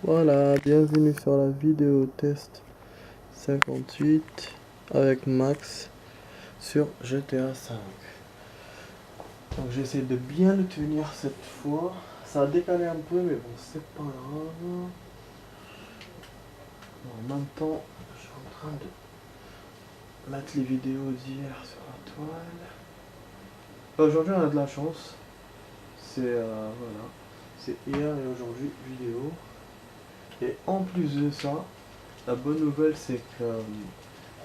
Voilà, bienvenue sur la vidéo test 58 avec Max sur GTA 5. Donc j'essaie de bien le tenir cette fois. Ça a décalé un peu mais bon c'est pas grave. En même temps, je suis en train de mettre les vidéos d'hier sur la toile. Aujourd'hui on a de la chance. Voilà. C'est hier et aujourd'hui vidéo. Et en plus de ça, la bonne nouvelle c'est que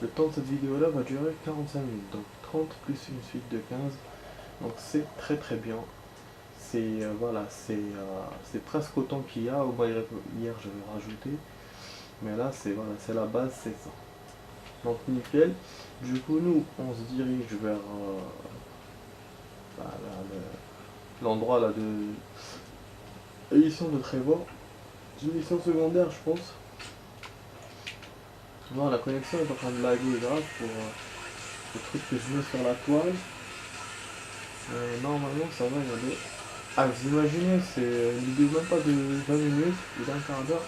le temps de cette vidéo là va durer 45 minutes. Donc 30 plus une suite de 15. Donc c'est très très bien. Voilà, c'est presque autant qu'il y a. Au moins hier j'avais rajouté. Mais là c'est voilà, c'est la base, c'est ça. Donc nickel. Du coup nous on se dirige vers bah, l'endroit là de l'édition de Trevor. C'est une mission secondaire je pense. Bon, la connexion est en train de laguer grave pour le truc que je mets sur la toile. Normalement ça va, regardez. Ah, vous imaginez, c'est une vidéo même pas de 20 minutes, ou d'un quart d'heure.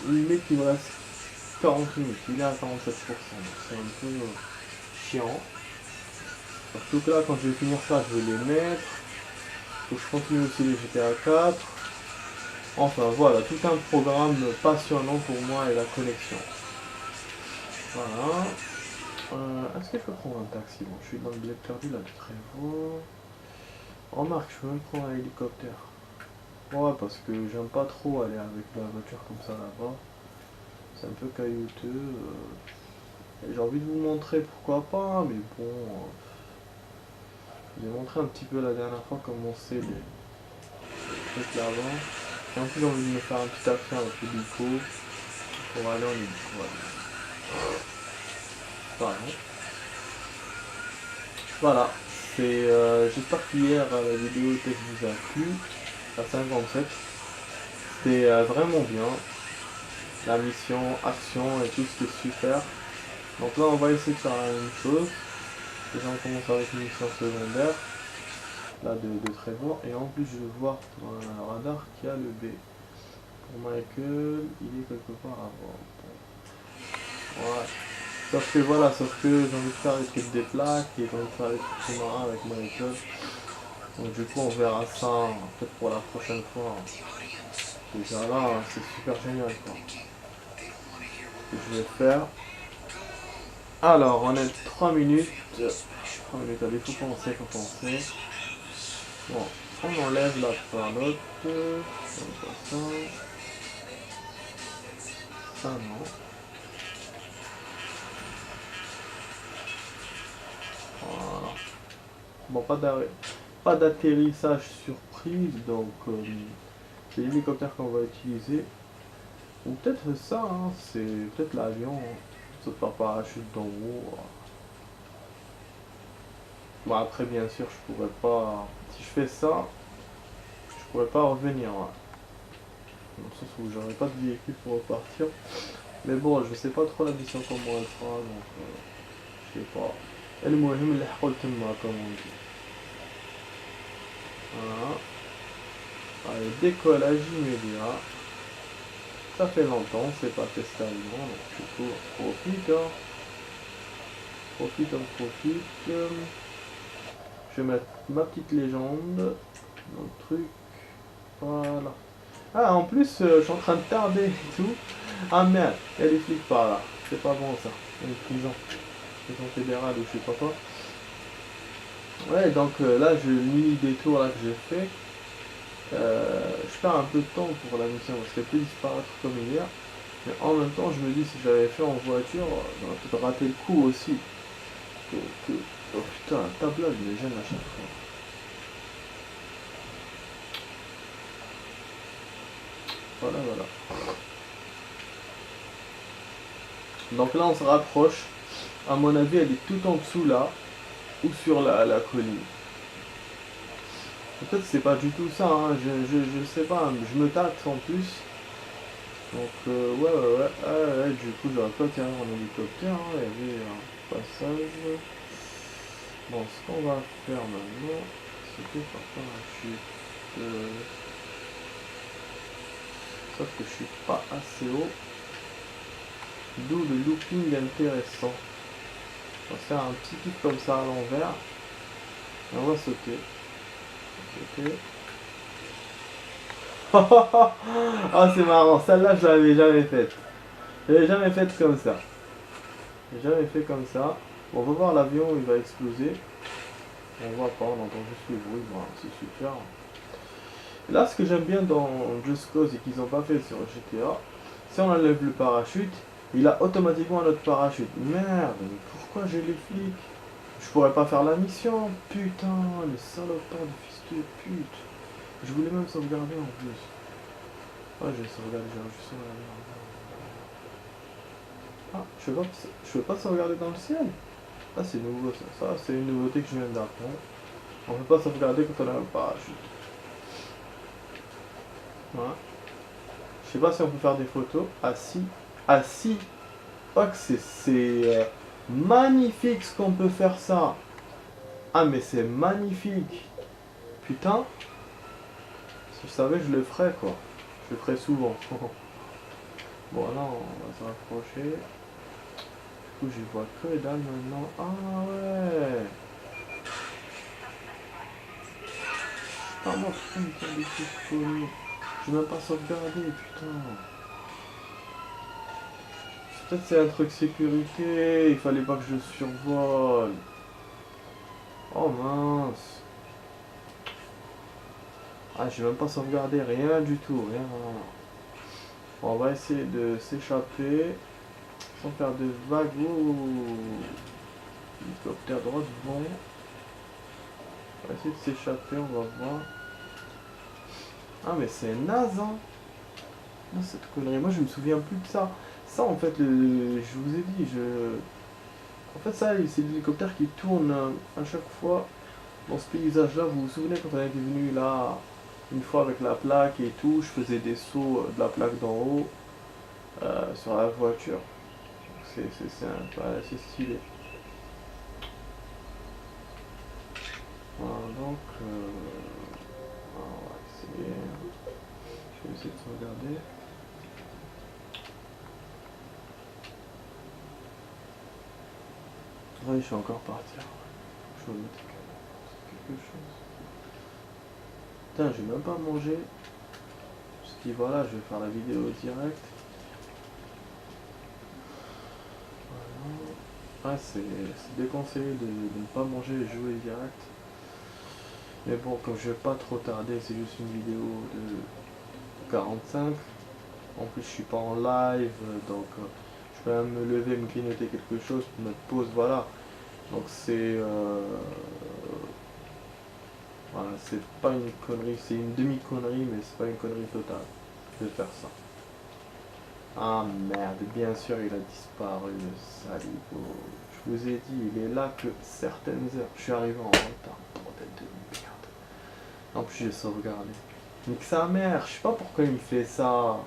Limite, il me reste 40 minutes, il est à 47%, donc c'est un peu chiant. Surtout que là, quand je vais finir ça, je vais les mettre. Faut que je continue aussi les GTA 4. Enfin voilà, tout un programme passionnant pour moi et la connexion. Voilà. Est-ce que je peux prendre un taxi? Bon, je suis dans le bled perdu là de Trevor. Remarque, je peux même prendre un hélicoptère. Ouais, parce que j'aime pas trop aller avec la voiture comme ça là-bas. C'est un peu caillouteux. J'ai envie de vous montrer pourquoi pas, mais bon. Je vous ai montré un petit peu la dernière fois comment c'est les trucs là-bas. Et en plus, j'ai envie de me faire un petit affaire avec l'hélico pour aller en hélico. Voilà. Voilà. J'espère qu'hier la vidéo test vous a plu. La 57. C'était vraiment bien. La mission, action et tout, c'était super. Donc là, on va essayer de faire la même chose. Déjà, on commence avec une mission secondaire, là de Trevor. Et en plus, je vais voir dans le radar qu'il y a le B. Pour Michael, il est quelque part à voir. Ouais. Sauf que j'ai envie de faire les trucs des plaques et j'ai envie de faire les trucs sous-marins avec Michael. Donc du coup, on verra ça peut-être pour la prochaine fois. Déjà là, c'est super génial quoi. Ce que je vais faire. Alors, on est 3 minutes. 3 minutes, allez, faut penser. Bon, on enlève la parlotte. Ça. Ça non. Voilà. Bon, pas d'atterrissage surprise, donc c'est l'hélicoptère qu'on va utiliser. Ou peut-être ça, hein, c'est peut-être l'avion. Saute par parachute d'en haut. Bon, après, bien sûr, je pourrais pas. Si je fais ça, je pourrais pas revenir. Ouais. Dans le sens où j'aurais pas de véhicule pour repartir. Mais bon, je sais pas trop la mission comment elle fera, donc je sais pas. المهم اللي حقول تما comme on dit. Voilà. Allez, décollage immédiat. Ça fait longtemps, c'est pas testé avant, donc du coup, profite, hein. Profite. Je vais mettre ma petite légende dans le truc. Voilà. Ah, en plus, je suis en train de tarder et tout. Ah merde, il y a des flics par là. C'est pas bon ça. Une prison. Prison fédérale ou je sais pas quoi. Ouais, donc là, j'ai le mini détour là que j'ai fait. Je perds un peu de temps pour la mission parce qu'elle peut disparaître comme hier. Mais en même temps, je me dis si j'avais fait en voiture, j'aurais peut-être raté le coup aussi. Oh putain, la tablade me gêne à chaque fois. Voilà. Donc là, on se rapproche. À mon avis, elle est tout en dessous là, ou sur la colline. Peut-être c'est pas du tout ça, hein. Je sais pas, hein. Je me tâte en plus. Donc ouais, du coup j'aurais pas atterri en hélicoptère, hein. Il y avait un passage. Bon, ce qu'on va faire maintenant, c'est que par parachute. Sauf que je suis pas assez haut. D'où le looping intéressant. On va faire un petit kick comme ça à l'envers. Et on va sauter. Sauter. Ah, c'est marrant, celle-là je l'avais jamais faite. Je l'avais jamais faite comme ça. J'ai jamais fait comme ça. Bon, on va voir l'avion, il va exploser. On voit pas, on entend juste le bruit, voilà, c'est super. Là, ce que j'aime bien dans Just Cause et qu'ils n'ont pas fait sur GTA, si on enlève le parachute, il a automatiquement notre parachute. Merde, mais pourquoi j'ai les flics? Je pourrais pas faire la mission. Putain, les salopards de fils de pute. Je voulais même sauvegarder en plus. Ouais, j'ai sauvegardé, j'ai juste sauvegardé. Ah, je peux pas sauvegarder dans le ciel. Ah, c'est nouveau ça. Ça, c'est une nouveauté que je viens d'apprendre. On peut pas sauvegarder quand on a un parachute. Voilà. Je sais pas si on peut faire des photos. Ah si. Ah si. Oh que c'est magnifique ce qu'on peut faire ça. Ah mais c'est magnifique. Putain. Si je savais je le ferais quoi. Je le ferais souvent. Bon là on va se rapprocher. Du coup j'y vois que dalle maintenant. Ah ouais. Ah moi putain il y a des trucs connus. Je vais même pas sauvegarder putain. Peut-être c'est un truc sécurité, il fallait pas que je survole. Oh mince. Ah j'ai même pas sauvegardé, rien du tout, rien. Bon, on va essayer de s'échapper sans faire de vagues. Hélicoptère droit devant. On va essayer de s'échapper, on va voir. Ah mais c'est naze hein. Non, cette connerie, moi je me souviens plus de ça. Ça en fait, je vous ai dit, en fait ça c'est l'hélicoptère qui tourne à chaque fois dans ce paysage là. Vous vous souvenez quand on était venu là une fois avec la plaque et tout, je faisais des sauts de la plaque d'en haut sur la voiture. C'est assez stylé. Voilà donc on va essayer. Je vais essayer de sauvegarder. Oui, je suis encore parti. Je vais mettre quelque chose. Putain, j'ai même pas mangé. Je me suis dit, voilà, je vais faire la vidéo direct. Voilà. Ah, c'est déconseillé de ne pas manger et jouer direct. Mais bon, comme je vais pas trop tarder, c'est juste une vidéo de 45. En plus, je suis pas en live, donc je peux même me lever, me clignoter quelque chose, mettre pause, voilà. Donc voilà, c'est pas une connerie, c'est une demi-connerie, mais c'est pas une connerie totale de faire ça. Ah merde, bien sûr il a disparu, le saligo. Je vous ai dit, il est là que certaines heures. Je suis arrivé en retard, bordel de merde. En plus j'ai sauvegardé. Nique sa mère, je sais pas pourquoi il me fait ça.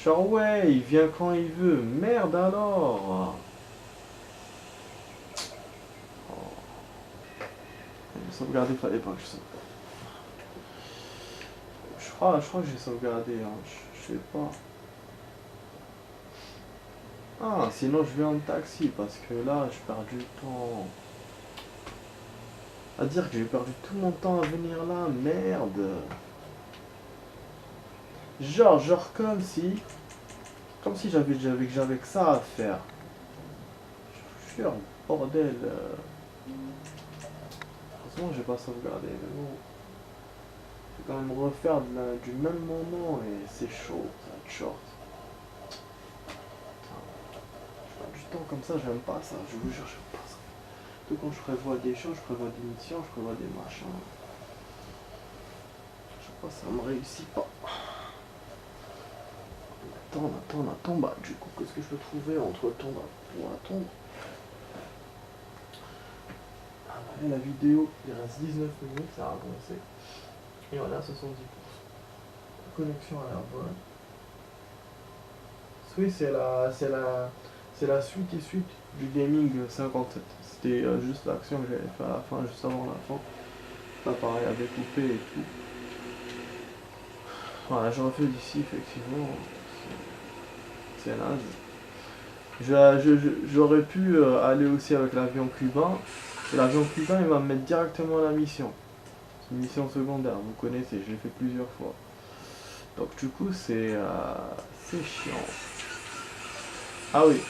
Genre ouais, il vient quand il veut, merde alors. Sauvegarder, fallait pas que je sauvegarde. Je crois que j'ai sauvegardé, hein. Je sais pas. Ah, sinon je vais en taxi parce que là je perds du temps. À dire que j'ai perdu tout mon temps à venir là, merde. Genre comme si j'avais que ça à faire. Je suis un bordel. Heureusement j'ai pas sauvegardé, mais bon. Je vais quand même refaire du même moment et c'est chaud, ça va être short. Je perds du temps comme ça, j'aime pas ça, je vous jure, j'aime pas ça. Surtout quand je prévois des choses, je prévois des missions, je prévois des machins. Je sais pas, ça me réussit pas. On attend, bah du coup, qu'est-ce que je peux trouver entre temps pour attendre. La vidéo, il reste 19 minutes, ça a avancé. Et on est à 70%. La connexion a l'air bonne. Oui, c'est la suite et suite du Gaming 57. C'était juste l'action que j'avais fait à la fin, juste avant la fin. Là, pareil, avait coupé et tout. Voilà, je refais d'ici, effectivement. C'est naze. J'aurais pu aller aussi avec l'avion cubain. Et l'avion cubain, il va me mettre directement à la mission. C'est une mission secondaire, vous connaissez, je l'ai fait plusieurs fois. Donc du coup, c'est chiant. Ah oui,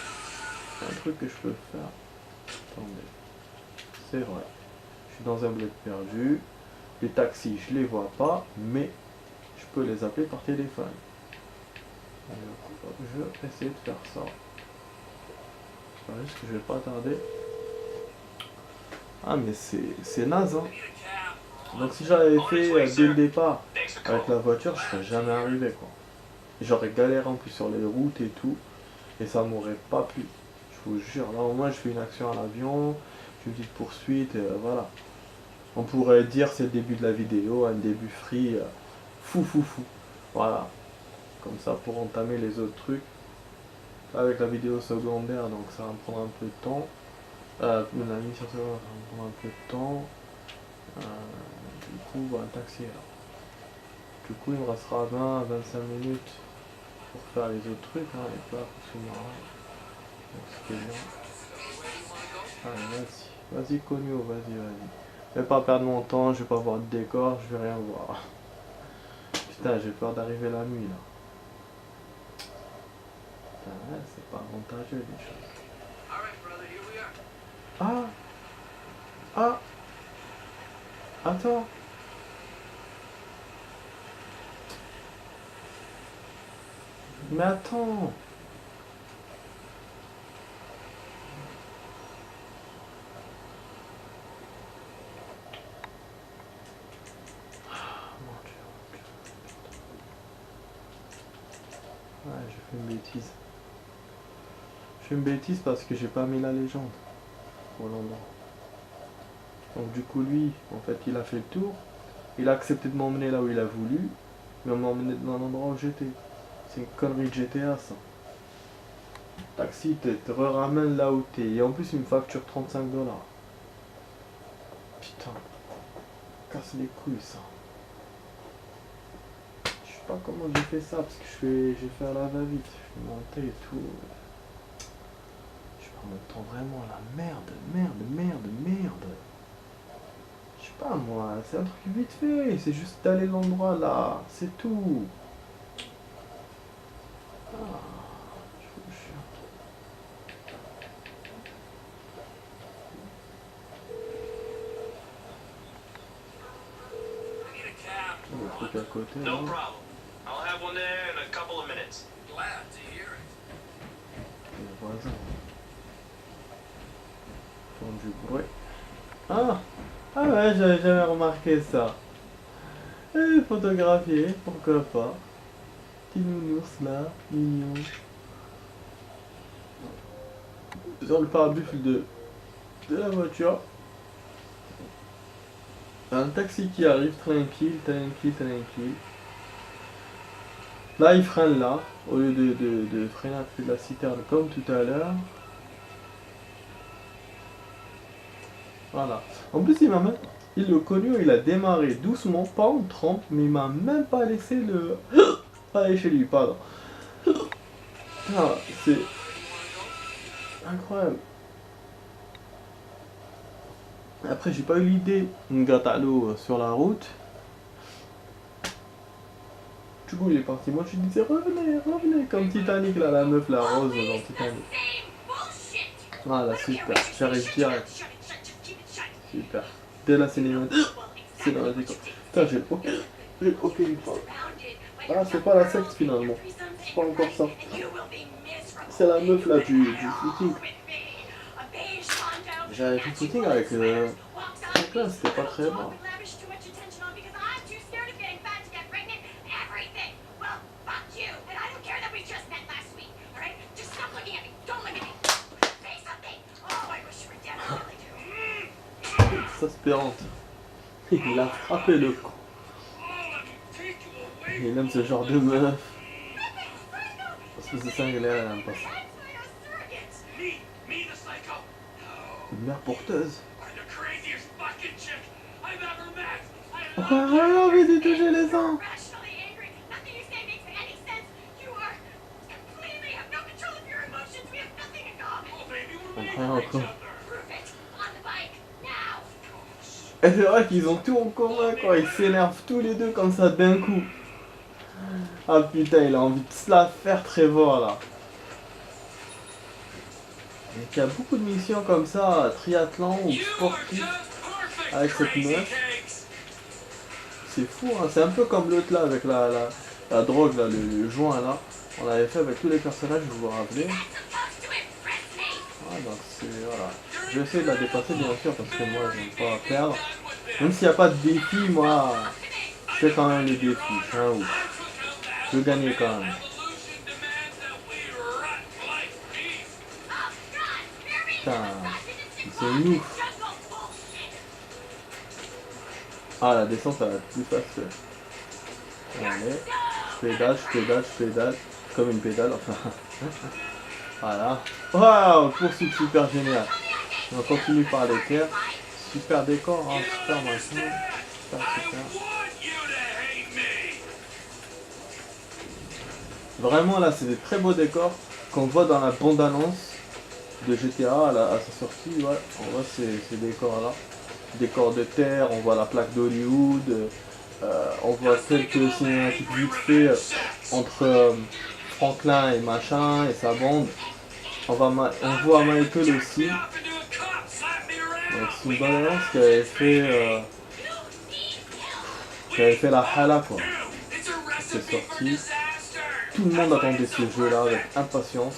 un truc que je peux faire. Attendez, c'est vrai. Je suis dans un bled perdu. Les taxis, je les vois pas, mais je peux les appeler par téléphone. Alors, je vais essayer de faire ça. Juste que je vais pas tarder. Ah mais c'est naze hein. Donc si j'avais fait dès le départ avec la voiture, je serais jamais arrivé quoi. J'aurais galéré en plus sur les routes et tout. Et ça m'aurait pas plu. Je vous jure. Là au moins je fais une action à l'avion, une petite poursuite, et voilà. On pourrait dire c'est le début de la vidéo, un début free, fou fou fou. Voilà. Comme ça pour entamer les autres trucs. Avec la vidéo secondaire, donc ça va me prendre un peu de temps. La mission secondaire, ça va me prendre un peu de temps. Du coup, un taxi là. Du coup, il me restera 20 à 25 minutes pour faire les autres trucs, hein, les plats sous-marins. Donc c'était bien. Allez, vas-y. Vas-y, Cogno, vas-y. Je vais pas perdre mon temps, je vais pas voir de décor, je vais rien voir. Putain, j'ai peur d'arriver la nuit là. Putain, ouais, c'est pas avantageux les choses. Ah! Ah! Attends! Mais attends! Ouais, j'ai fait une bêtise. Je fais une bêtise parce que j'ai pas mis la légende pour l'endroit. Donc du coup lui, en fait, il a fait le tour. Il a accepté de m'emmener là où il a voulu, mais on m'a emmené dans l'endroit où j'étais. C'est une connerie de GTA ça. Taxi te ramène là où t'es. Et en plus il me facture 35 $. Putain. Casse les couilles ça. Je sais pas comment j'ai fait ça parce que j'ai fait à la va-vite. Je suis monté et tout. Je me temps vraiment la merde. Je sais pas moi, c'est un truc vite fait, c'est juste d'aller l'endroit là, c'est tout. Ah, je vous jure. Le truc à côté là. Les voisins. Font du bruit. Ah! Ah ouais, j'avais jamais remarqué ça. Et photographier, pourquoi pas. Petit nounours là, mignon. Sur le pare-buffle de la voiture. Un taxi qui arrive tranquille. Là, il freine là, au lieu de freiner à côté de la citerne comme tout à l'heure. Voilà. En plus, il le connu, il a démarré doucement, pas en trempe, mais il m'a même pas laissé le... aller chez lui, pardon. Ah, c'est incroyable. Après, j'ai pas eu l'idée de gâter à l'eau sur la route. Du coup, il est parti. Moi, je lui disais, revenez, comme Titanic, là, la meuf, la rose dans Titanic. Voilà, super. J'arrive direct. Super. Dès la cinématique. C'est dans la décor. Putain, j'ai aucune preuve. Ah, c'est pas la secte finalement. C'est pas encore ça. C'est la meuf là du footing. J'avais fait footing avec là, c'était pas très bon. Exaspérante. Il a frappé le con. Il aime ce genre de meuf. Parce que c'est cinglé, elle aime pas ça. Une mère porteuse. Oh, j'ai envie de toucher les seins. Et c'est vrai qu'ils ont tout en commun, quoi. Ils s'énervent tous les deux comme ça d'un coup. Ah putain, il a envie de se la faire Trevor là. Donc il y a beaucoup de missions comme ça, triathlon ou sportif, avec cette meuf. C'est fou, hein. C'est un peu comme l'autre là, avec la drogue, là, le joint là. On l'avait fait avec tous les personnages, vous vous rappelez. Ah, donc c'est, voilà. Je vais essayer de la dépasser bien sûr, parce que moi j'aime pas perdre. Même s'il n'y a pas de défi, moi, je fais quand même les défis. Je suis un ouf. Je veux gagner quand même. Putain, c'est ouf. Ah, la descente, ça va être plus facile. Allez, je pédale. Comme une pédale, enfin. Voilà. Waouh, poursuite super génial. On continue par les terres. Super décor, hein, super machin. Super. Vraiment, là, c'est des très beaux décors qu'on voit dans la bande-annonce de GTA à sa sortie. Ouais, on voit ces décors-là. Décors de terre, on voit la plaque d'Hollywood. On voit quelques cinématiques vite fait entre Franklin et machin et sa bande. On voit Michael aussi. Donc c'est une bonne annonce qui avait fait la hala quoi. C'est sorti. Tout le monde attendait ce jeu là avec impatience.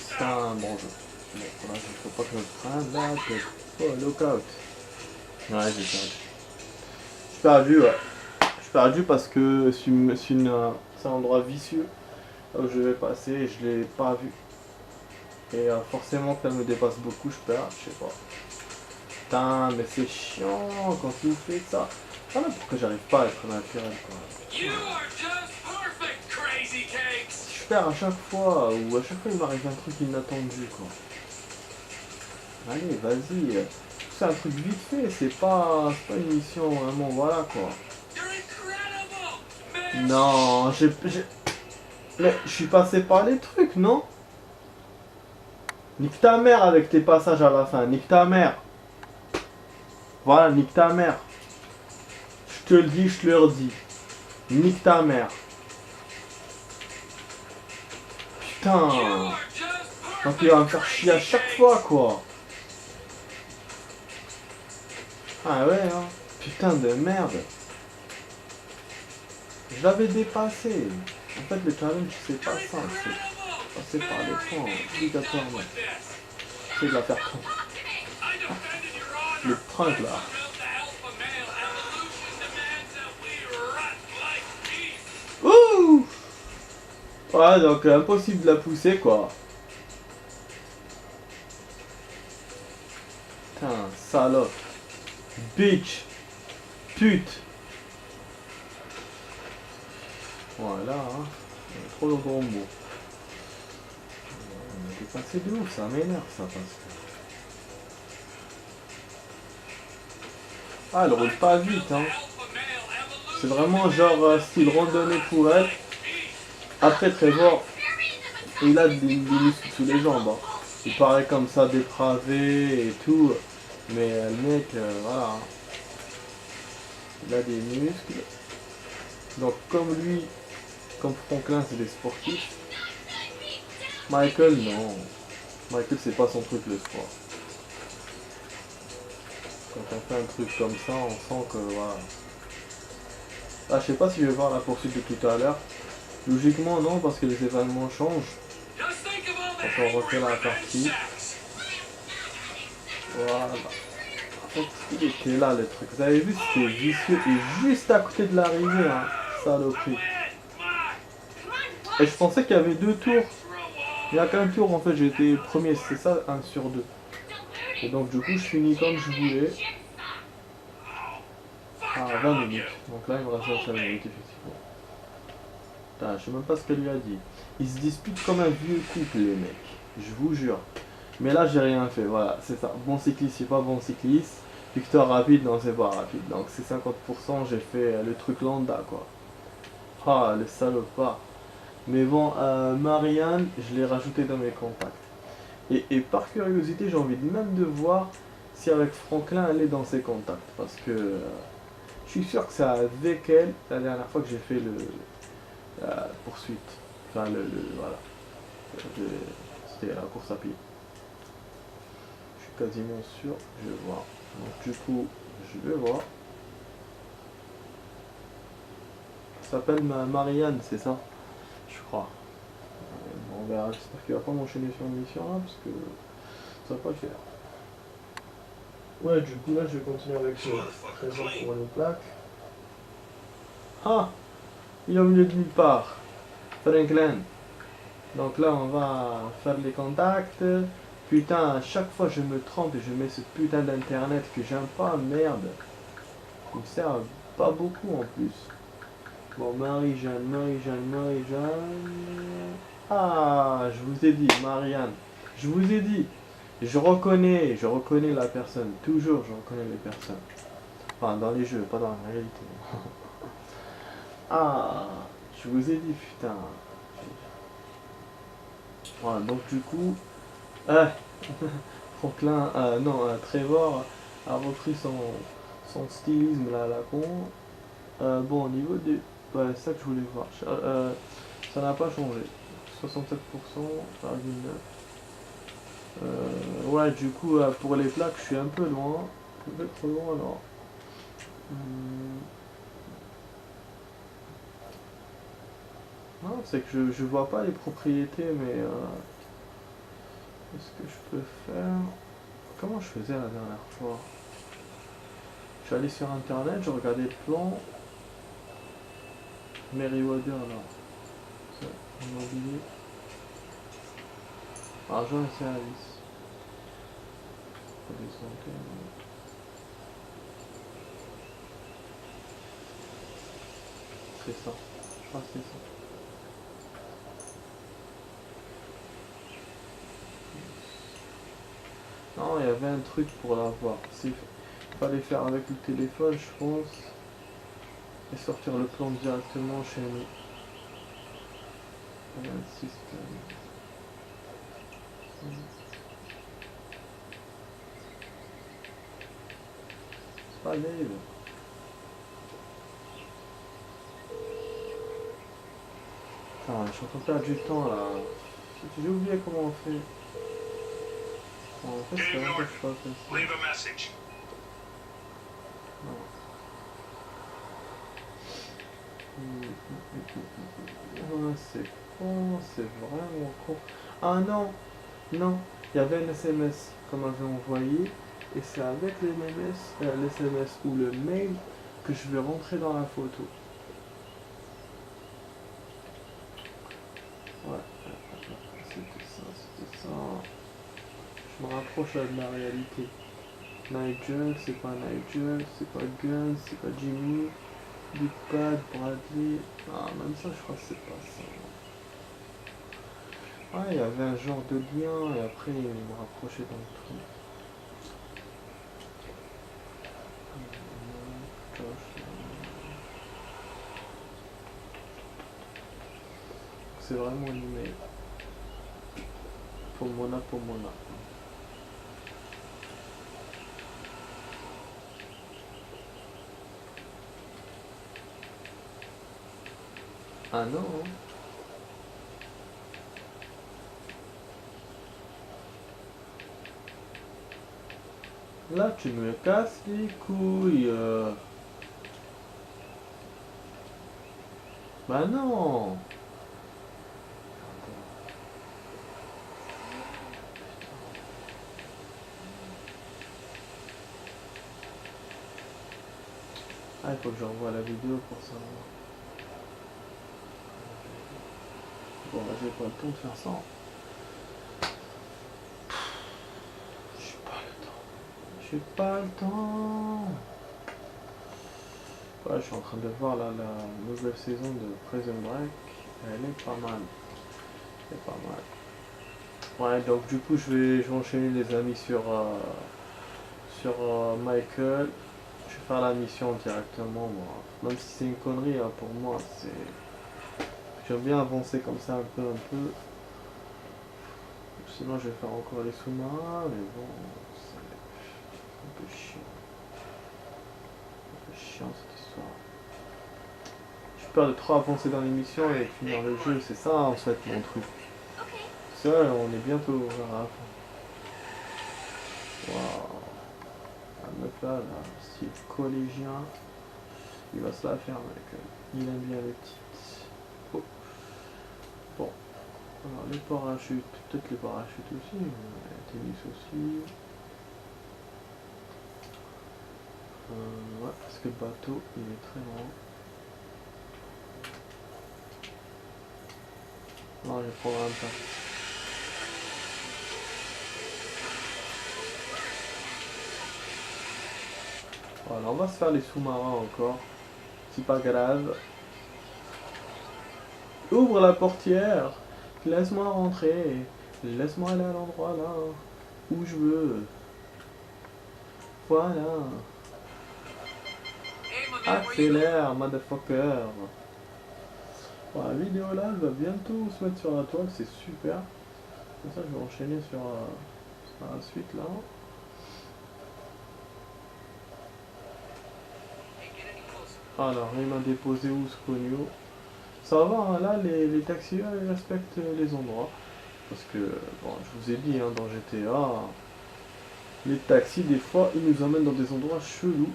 C'est un bon jeu. Bon, là, il ne faut pas que je me prenne la tête. Oh, lockout. Ouais, j'ai perdu. J'ai perdu, ouais. J'ai perdu parce que c'est un endroit vicieux là où je vais passer et je l'ai pas vu. Et forcément, quand elle me dépasse beaucoup, je perds, je sais pas. Putain, mais c'est chiant quand tu fais ça. Ah non, pourquoi j'arrive pas à être naturel quoi. Je perds à chaque fois, ou à chaque fois il m'arrive un truc inattendu quoi. Allez, vas-y. C'est un truc vite fait, c'est pas une mission vraiment, voilà quoi. Non, mais je suis passé par les trucs, non? Nique ta mère avec tes passages à la fin, nique ta mère. Voilà, nique ta mère. Je te le dis, je te le redis. Nique ta mère. Putain. Donc il va me faire chier à chaque fois, quoi. Ah ouais, hein. Putain de merde. Je l'avais dépassé. En fait, le challenge, c'est pas ça. C'est passer par les points, obligatoirement. C'est de la faire prendre. Le trunk, là. Ouh. Ouais, donc impossible de la pousser, quoi. Putain, salope. Bitch. Pute. Voilà, hein. Trop de gros mots. On a dépassé de ouf, ça m'énerve, ça, parce que... Ah, elle roule pas vite, hein. C'est vraiment genre style randonnée pour elle. Après Trevor, il a des muscles sous les jambes. Hein. Il paraît comme ça dépravé et tout. Mais le mec, voilà. Il a des muscles. Donc comme lui, comme Franklin c'est des sportifs. Michael non. Michael c'est pas son truc le sport. Quand on fait un truc comme ça, on sent que voilà. Ah, je sais pas si je vais voir la poursuite de tout à l'heure. Logiquement non parce que les événements changent. Quand on refait la partie. Voilà. En fait, il était là le truc. Vous avez vu, c'était vicieux et juste à côté de l'arrivée, hein. Saloperie. Et je pensais qu'il y avait 2 tours. Il n'y a qu'un tour en fait, j'ai été premier, c'est ça, 1 sur 2. Et donc du coup, je finis comme je voulais. Ah, 20 minutes. Donc là, il me reste 25 minutes, effectivement. Putain, je sais même pas ce qu'elle lui a dit. Ils se disputent comme un vieux couple, les mecs. Je vous jure. Mais là, j'ai rien fait, voilà, c'est ça. Bon cycliste, c'est pas bon cycliste. Victoire rapide, non, c'est pas rapide. Donc c'est 50%, j'ai fait le truc lambda, quoi. Ah, le salopard. Mais bon, Marianne, je l'ai rajouté dans mes contacts. Et par curiosité, j'ai envie même de voir si avec Franklin elle est dans ses contacts. Parce que je suis sûr que c'est avec elle la dernière fois que j'ai fait la poursuite. Enfin, voilà. C'était la course à pied. Je suis quasiment sûr. Je vais voir. Donc, du coup, je vais voir. Ça s'appelle Marianne, c'est ça? Je crois. Bon, on verra. J'espère qu'il va pas m'enchaîner sur une mission là, parce que ça va pas le faire. Ouais, du coup, là, je vais continuer avec ce trésor pour les plaques. Ah! Il est au milieu de nulle part. Franklin. Donc là, on va faire les contacts. Putain, à chaque fois je me trompe et je mets ce putain d'internet que j'aime pas, merde. Il me sert pas beaucoup en plus. Bon, Marie-Jeanne, Marie-Jeanne, Marie-Jeanne. Ah, je vous ai dit, Marianne. Je vous ai dit. Je reconnais la personne. Toujours, je reconnais les personnes. Enfin, dans les jeux, pas dans la réalité. Ah, je vous ai dit, putain. Voilà, donc du coup, Franklin, non, Trevor a repris son stylisme là à la con. Bon, au niveau des. Ouais, c'est ça que je voulais voir. Ça n'a pas changé. 67,9%. Ouais, du coup, pour les plaques, je suis un peu loin. Un peu trop loin alors. Non, c'est que je vois pas les propriétés, mais qu'est-ce que je peux faire? Comment je faisais la dernière fois? Je suis allé sur internet, je regardais le plan. Meriwether, non. Immobilier. Argent et services. C'est ça. Je crois que c'est ça. Non, il y avait un truc pour l'avoir. Il fallait faire avec le téléphone, je pense. Et sortir le plan directement chez nous. Il y a un système. C'est pas Dave. Putain, je suis en train de perdre du temps là. J'ai oublié comment on fait. En fait, c'est vrai que je fais comme ça. Leave a message. Ouais, c'est con, c'est vraiment con. Ah non, non, il y avait un SMS qu'on m'avait envoyé et c'est avec l'SMS ou le mail que je vais rentrer dans la photo. Ouais, c'était ça. Je me rapproche là de la réalité. Nigel, c'est pas Nigel, c'est pas Guns, c'est pas Jimmy. Big Pad, Bradley. Ah, même ça, je crois que c'est pas ça. Ouais, il y avait un genre de lien et après il me rapprochait dans le truc. C'est vraiment une email. Pomona. Ah non, hein. Là, tu me casses les couilles. Bah non. Ah, il faut que j'envoie la vidéo pour ça. Bon, bah, j'ai pas le temps de faire ça. J'ai pas le temps. Ouais, je suis en train de voir là, la nouvelle saison de Prison Break. Elle est pas mal. Elle est pas mal. Ouais, donc du coup, je vais enchaîner les amis sur Michael. Je vais faire la mission directement, moi. Même si c'est une connerie, hein, pour moi, c'est... J'aime bien avancer comme ça un peu. Sinon, je vais faire encore les sous-marins, mais bon... Un peu chiant. Un peu chiant cette histoire. J'ai peur de trop avancer dans l'émission et finir le jeu, c'est ça en fait mon truc. Ça, on est bientôt à la fin. Waouh. La meuf là, style collégien, il va se la faire mec. Il aime bien les petites. Oh. Bon. Alors les parachutes, peut-être les parachutes aussi, tennis aussi. Ouais, parce que le bateau il est très loin. Non, je programme pas. Voilà, on va se faire les sous-marins encore. C'est pas grave. Ouvre la portière. Laisse-moi rentrer. Laisse-moi aller à l'endroit là où je veux. Voilà. Accélère, motherfucker. Bon, la vidéo là, elle va bientôt se mettre sur la toile, c'est super. Comme ça, je vais enchaîner sur la suite là. Alors, il m'a déposé où ce cogno? Ça va, hein, là, les taxieurs, ils respectent les endroits. Parce que, bon, je vous ai dit, hein, dans GTA, les taxis, des fois, ils nous emmènent dans des endroits chelous.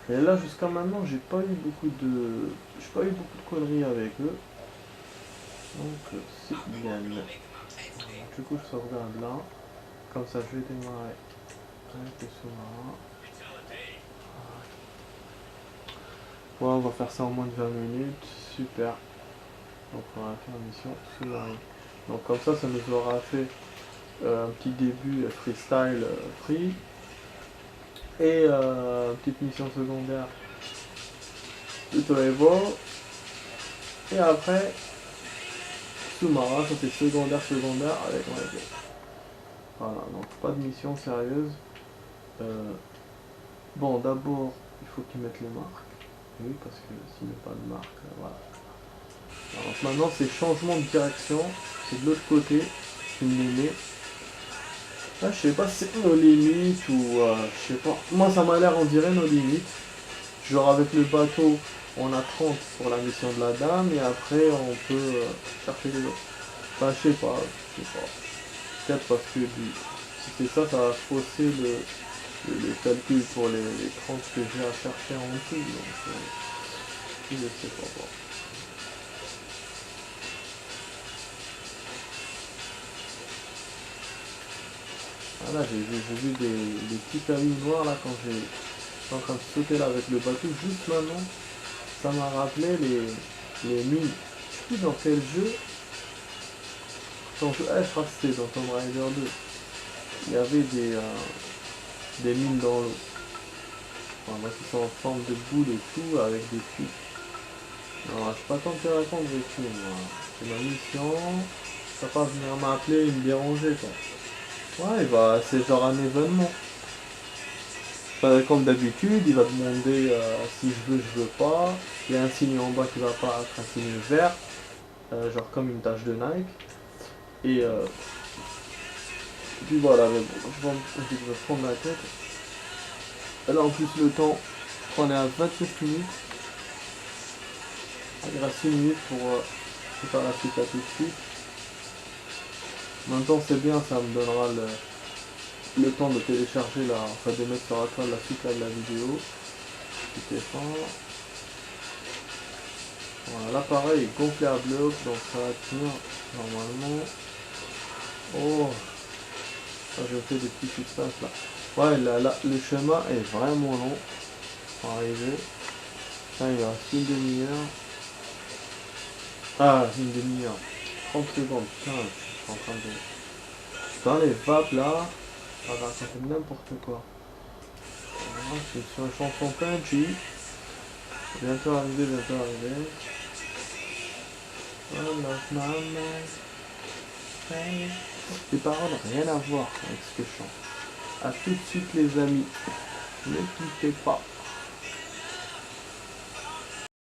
Et là, jusqu'à maintenant, j'ai pas eu beaucoup de conneries avec eux. Donc, c'est bien. Du coup, je sauvegarde là. Comme ça, je vais démarrer avec le sous-marin. Ouais, on va faire ça en moins de 20 minutes. Super. Donc, on va faire une mission sous-marine. Donc, comme ça nous aura fait un petit début freestyle free. Et petite mission secondaire de Toledo. Et après, sous-marin, ça c'est secondaire avec mon épée. Voilà, donc pas de mission sérieuse. Bon, d'abord, il faut qu'ils mettent les marques. Oui, parce que s'il n'y a pas de marque, voilà. Alors maintenant, c'est changement de direction. C'est de l'autre côté. Je me les mets. Là, je sais pas si c'est nos limites ou je sais pas. Moi, ça m'a l'air, on dirait nos limites. Genre, avec le bateau, on a 30 pour la mission de la dame et après, on peut chercher les autres. Enfin, je sais pas. Peut-être parce que si c'est ça, ça va fausser le calcul pour les 30 que j'ai à chercher en tout. Donc, je sais pas. Bon. Voilà, j'ai vu des petits cailloux noirs là quand j'étais en train de sauter là avec le bateau. Juste maintenant, ça m'a rappelé les mines. Je sais plus dans quel jeu. Je crois que c'était dans Tomb Raider 2. Il y avait des mines dans l'eau. Moi qui sont en forme de boule et tout, avec des puits. Non, je suis pas tant intéressant de ici, moi. C'est ma mission. Ça va pas venir m'appeler et me déranger, quoi. Ouais, c'est genre un événement. Comme d'habitude, il va demander si je veux pas. Il y a un signe en bas qui va apparaître, un signe vert. Genre comme une tache de Nike. Et puis voilà, mais bon, je vais prendre la tête. Et là en plus le temps, on est à 29 minutes. Il reste 6 minutes pour faire la suite là tout de suite. Maintenant c'est bien, ça me donnera le temps de télécharger enfin de mettre sur la toile la suite là de la vidéo. Tout est fin. Voilà, l'appareil est gonflé à bloc, donc ça va tenir normalement. Oh, je fais des petits suspenses là. Ouais, là, le chemin est vraiment long pour arriver. Là, il reste une demi-heure. Ah, une demi-heure. 30 secondes, putain, je suis en train de... Dans les vapes là, ça va raconter n'importe quoi. Voilà, c'est sur une chanson punchy. Bientôt arrivé. Voilà, maman. Les paroles rien à voir avec ce que je chante. A tout de suite les amis. Ne quittez pas.